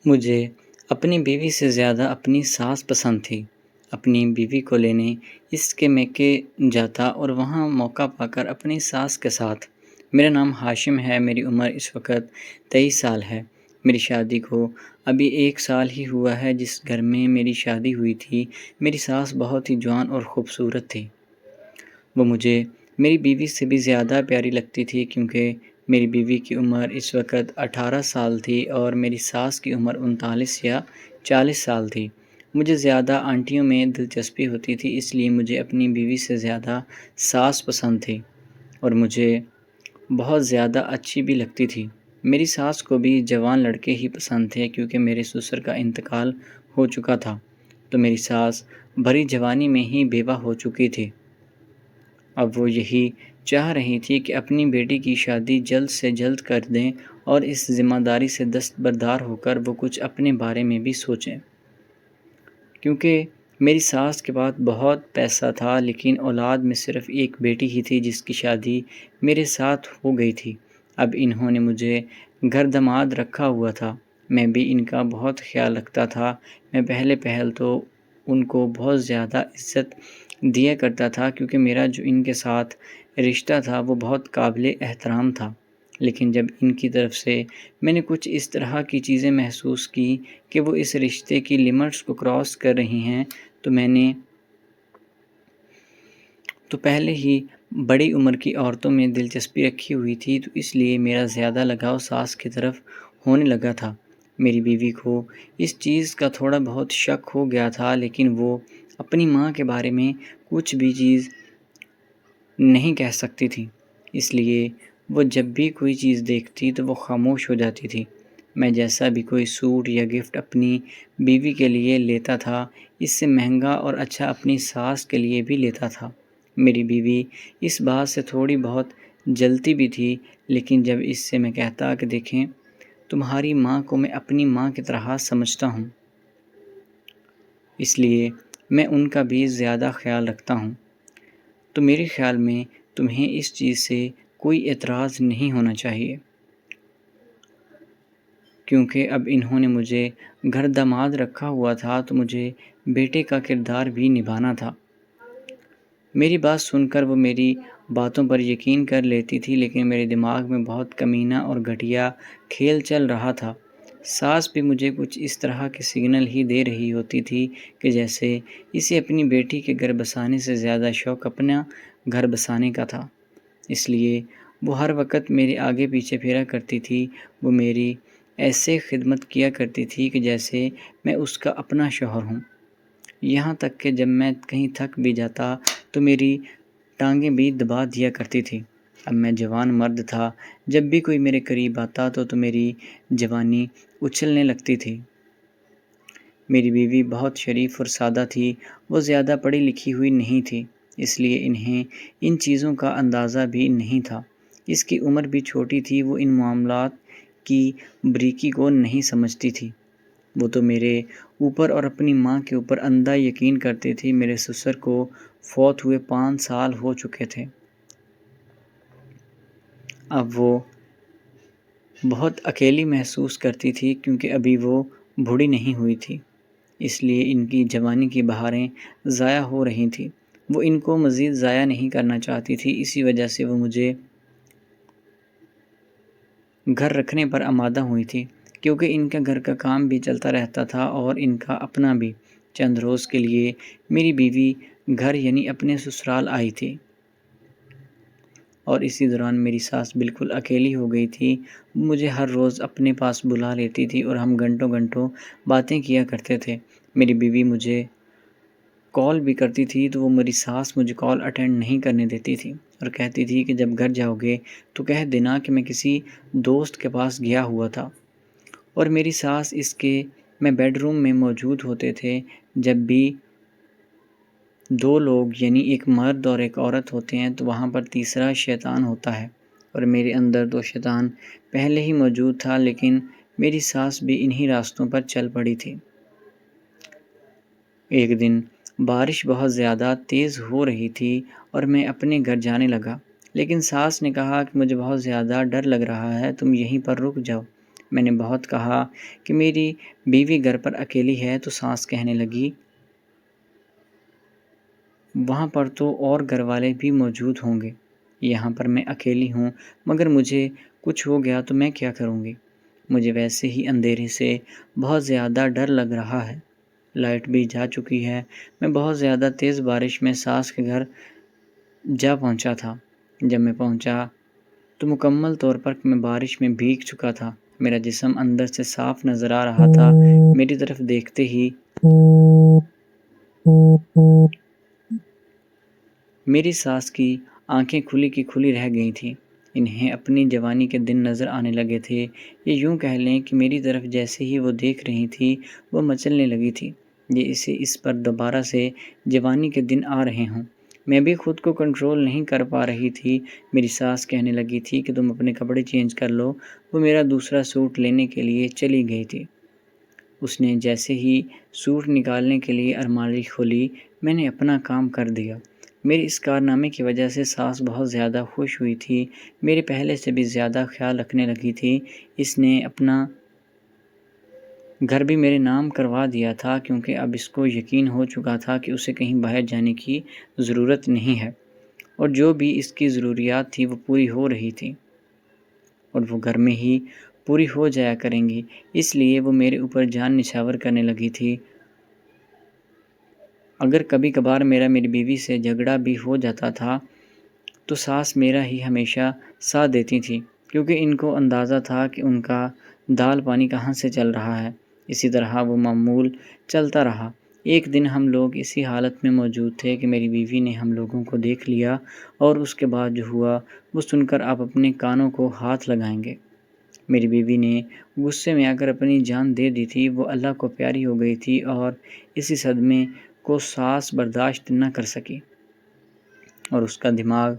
مجھے اپنی بیوی سے زیادہ اپنی ساس پسند تھی۔ اپنی بیوی کو لینے اس کے میکے جاتا اور وہاں موقع پا کر اپنی ساس کے ساتھ۔ میرا نام ہاشم ہے، میری عمر اس وقت 23 سال ہے۔ میری شادی کو ابھی 1 سال ہی ہوا ہے۔ جس گھر میں میری شادی ہوئی تھی، میری ساس بہت ہی جوان اور خوبصورت تھی۔ وہ مجھے میری بیوی سے بھی زیادہ پیاری لگتی تھی، کیونکہ میری بیوی کی عمر اس وقت 18 سال تھی اور میری ساس کی عمر 39 یا 40 سال تھی۔ مجھے زیادہ آنٹیوں میں دلچسپی ہوتی تھی، اس لیے مجھے اپنی بیوی سے زیادہ ساس پسند تھی اور مجھے بہت زیادہ اچھی بھی لگتی تھی۔ میری ساس کو بھی جوان لڑکے ہی پسند تھے، کیونکہ میرے سسر کا انتقال ہو چکا تھا، تو میری ساس بھری جوانی میں ہی بیوہ ہو چکی تھی۔ اب وہ یہی چاہ رہی تھی کہ اپنی بیٹی کی شادی جلد سے جلد کر دیں اور اس ذمہ داری سے دستبردار ہو کر وہ کچھ اپنے بارے میں بھی سوچیں۔ کیونکہ میری ساس کے پاس بہت پیسہ تھا، لیکن اولاد میں صرف ایک بیٹی ہی تھی جس کی شادی میرے ساتھ ہو گئی تھی۔ اب انہوں نے مجھے گھر داماد رکھا ہوا تھا۔ میں بھی ان کا بہت خیال رکھتا تھا۔ میں پہل تو ان کو بہت زیادہ عزت دیا کرتا تھا، کیونکہ میرا جو ان کے ساتھ رشتہ تھا وہ بہت قابل احترام تھا۔ لیکن جب ان کی طرف سے میں نے کچھ اس طرح کی چیزیں محسوس کی کہ وہ اس رشتے کی لمٹس کو کراس کر رہی ہیں، تو میں نے پہلے ہی بڑی عمر کی عورتوں میں دلچسپی رکھی ہوئی تھی، تو اس لیے میرا زیادہ لگاؤ ساس کی طرف ہونے لگا تھا۔ میری بیوی کو اس چیز کا تھوڑا بہت شک ہو گیا تھا، لیکن وہ اپنی ماں کے بارے میں کچھ بھی چیز نہیں کہہ سکتی تھی، اس لیے وہ جب بھی کوئی چیز دیکھتی تو وہ خاموش ہو جاتی تھی۔ میں جیسا بھی کوئی سوٹ یا گفٹ اپنی بیوی کے لیے لیتا تھا، اس سے مہنگا اور اچھا اپنی ساس کے لیے بھی لیتا تھا۔ میری بیوی اس بات سے تھوڑی بہت جلتی بھی تھی، لیکن جب اس سے میں کہتا کہ دیکھیں، تمہاری ماں کو میں اپنی ماں کی طرح سمجھتا ہوں، اس لیے میں ان کا بھی زیادہ خیال رکھتا ہوں، تو میرے خیال میں تمہیں اس چیز سے کوئی اعتراض نہیں ہونا چاہیے، کیونکہ اب انہوں نے مجھے گھر داماد رکھا ہوا تھا تو مجھے بیٹے کا کردار بھی نبھانا تھا۔ میری بات سن کر وہ میری باتوں پر یقین کر لیتی تھی، لیکن میرے دماغ میں بہت کمینہ اور گھٹیا کھیل چل رہا تھا۔ ساس بھی مجھے کچھ اس طرح کے سگنل ہی دے رہی ہوتی تھی کہ جیسے اسے اپنی بیٹی کے گھر بسانے سے زیادہ شوق اپنا گھر بسانے کا تھا، اس لیے وہ ہر وقت میرے آگے پیچھے پھرا کرتی تھی۔ وہ میری ایسے خدمت کیا کرتی تھی کہ جیسے میں اس کا اپنا شوہر ہوں، یہاں تک کہ جب میں کہیں تھک بھی جاتا تو میری ٹانگیں بھی دبا دیا کرتی تھی۔ اب میں جوان مرد تھا، جب بھی کوئی میرے قریب آتا تو میری جوانی اچھلنے لگتی تھی۔ میری بیوی بہت شریف اور سادہ تھی، وہ زیادہ پڑھی لکھی ہوئی نہیں تھی، اس لیے انہیں ان چیزوں کا اندازہ بھی نہیں تھا۔ اس کی عمر بھی چھوٹی تھی، وہ ان معاملات کی بریکی کو نہیں سمجھتی تھی۔ وہ تو میرے اوپر اور اپنی ماں کے اوپر اندھا یقین کرتی تھی۔ میرے سسر کو فوت ہوئے 5 سال ہو چکے تھے۔ اب وہ بہت اکیلی محسوس کرتی تھی، کیونکہ ابھی وہ بوڑھی نہیں ہوئی تھی، اس لیے ان کی جوانی کی بہاریں ضائع ہو رہی تھیں۔ وہ ان کو مزید ضائع نہیں کرنا چاہتی تھی، اسی وجہ سے وہ مجھے گھر رکھنے پر آمادہ ہوئی تھی، کیونکہ ان کا گھر کا کام بھی چلتا رہتا تھا اور ان کا اپنا بھی۔ چند روز کے لیے میری بیوی گھر یعنی اپنے سسرال آئی تھی، اور اسی دوران میری ساس بالکل اکیلی ہو گئی تھی۔ وہ مجھے ہر روز اپنے پاس بلا لیتی تھی اور ہم گھنٹوں گھنٹوں باتیں کیا کرتے تھے۔ میری بیوی مجھے کال بھی کرتی تھی تو وہ میری ساس مجھے کال اٹینڈ نہیں کرنے دیتی تھی اور کہتی تھی کہ جب گھر جاؤ گے تو کہہ دینا کہ میں کسی دوست کے پاس گیا ہوا تھا، اور میری ساس اس کے میں بیڈ روم میں موجود ہوتے تھے۔ جب بھی 2 لوگ یعنی ایک مرد اور ایک عورت ہوتے ہیں تو وہاں پر تیسرا شیطان ہوتا ہے، اور میرے اندر تو شیطان پہلے ہی موجود تھا، لیکن میری ساس بھی انہی راستوں پر چل پڑی تھی۔ ایک دن بارش بہت زیادہ تیز ہو رہی تھی اور میں اپنے گھر جانے لگا، لیکن ساس نے کہا کہ مجھے بہت زیادہ ڈر لگ رہا ہے، تم یہیں پر رک جاؤ۔ میں نے بہت کہا کہ میری بیوی گھر پر اکیلی ہے تو ساس کہنے لگی وہاں پر تو اور گھر والے بھی موجود ہوں گے، یہاں پر میں اکیلی ہوں، مگر مجھے کچھ ہو گیا تو میں کیا کروں گی؟ مجھے ویسے ہی اندھیرے سے بہت زیادہ ڈر لگ رہا ہے، لائٹ بھی جا چکی ہے۔ میں بہت زیادہ تیز بارش میں ساس کے گھر جا پہنچا تھا۔ جب میں پہنچا تو مکمل طور پر میں بارش میں بھیگ چکا تھا، میرا جسم اندر سے صاف نظر آ رہا تھا۔ میری طرف دیکھتے ہی میری ساس کی آنکھیں کھلی کی کھلی رہ گئی تھیں، انہیں اپنی جوانی کے دن نظر آنے لگے تھے، یہ یوں کہہ لیں کہ میری طرف جیسے ہی وہ دیکھ رہی تھی وہ مچلنے لگی تھی، یہ اس پر دوبارہ سے جوانی کے دن آ رہے ہوں۔ میں بھی خود کو کنٹرول نہیں کر پا رہی تھی۔ میری ساس کہنے لگی تھی کہ تم اپنے کپڑے چینج کر لو، وہ میرا دوسرا سوٹ لینے کے لیے چلی گئی تھی۔ اس نے جیسے ہی سوٹ نکالنے کے لیے الماری کھولی، میں نے اپنا کام کر دیا۔ میری اس کارنامے کی وجہ سے ساس بہت زیادہ خوش ہوئی تھی، میرے پہلے سے بھی زیادہ خیال رکھنے لگی تھی۔ اس نے اپنا گھر بھی میرے نام کروا دیا تھا، کیونکہ اب اس کو یقین ہو چکا تھا کہ اسے کہیں باہر جانے کی ضرورت نہیں ہے، اور جو بھی اس کی ضروریات تھی وہ پوری ہو رہی تھی، اور وہ گھر میں ہی پوری ہو جایا کریں گی، اس لیے وہ میرے اوپر جان نچھاور کرنے لگی تھی۔ اگر کبھی کبھار میری بیوی سے جھگڑا بھی ہو جاتا تھا تو ساس میرا ہی ہمیشہ ساتھ دیتی تھی، کیونکہ ان کو اندازہ تھا کہ ان کا دال پانی کہاں سے چل رہا ہے۔ اسی طرح وہ معمول چلتا رہا۔ ایک دن ہم لوگ اسی حالت میں موجود تھے کہ میری بیوی نے ہم لوگوں کو دیکھ لیا، اور اس کے بعد جو ہوا وہ سن کر آپ اپنے کانوں کو ہاتھ لگائیں گے۔ میری بیوی نے غصے میں آ کر اپنی جان دے دی تھی، وہ اللہ کو پیاری ہو گئی تھی، اور اسی صدمے کو ساس برداشت نہ کر سکی اور اس کا دماغ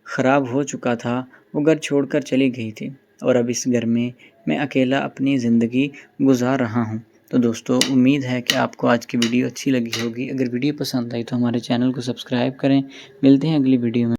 خراب ہو چکا تھا، وہ گھر چھوڑ کر چلی گئی تھی، اور اب اس گھر میں اکیلا اپنی زندگی گزار رہا ہوں۔ تو دوستو، امید ہے کہ آپ کو آج کی ویڈیو اچھی لگی ہوگی۔ اگر ویڈیو پسند آئی تو ہمارے چینل کو سبسکرائب کریں۔ ملتے ہیں اگلی ویڈیو میں۔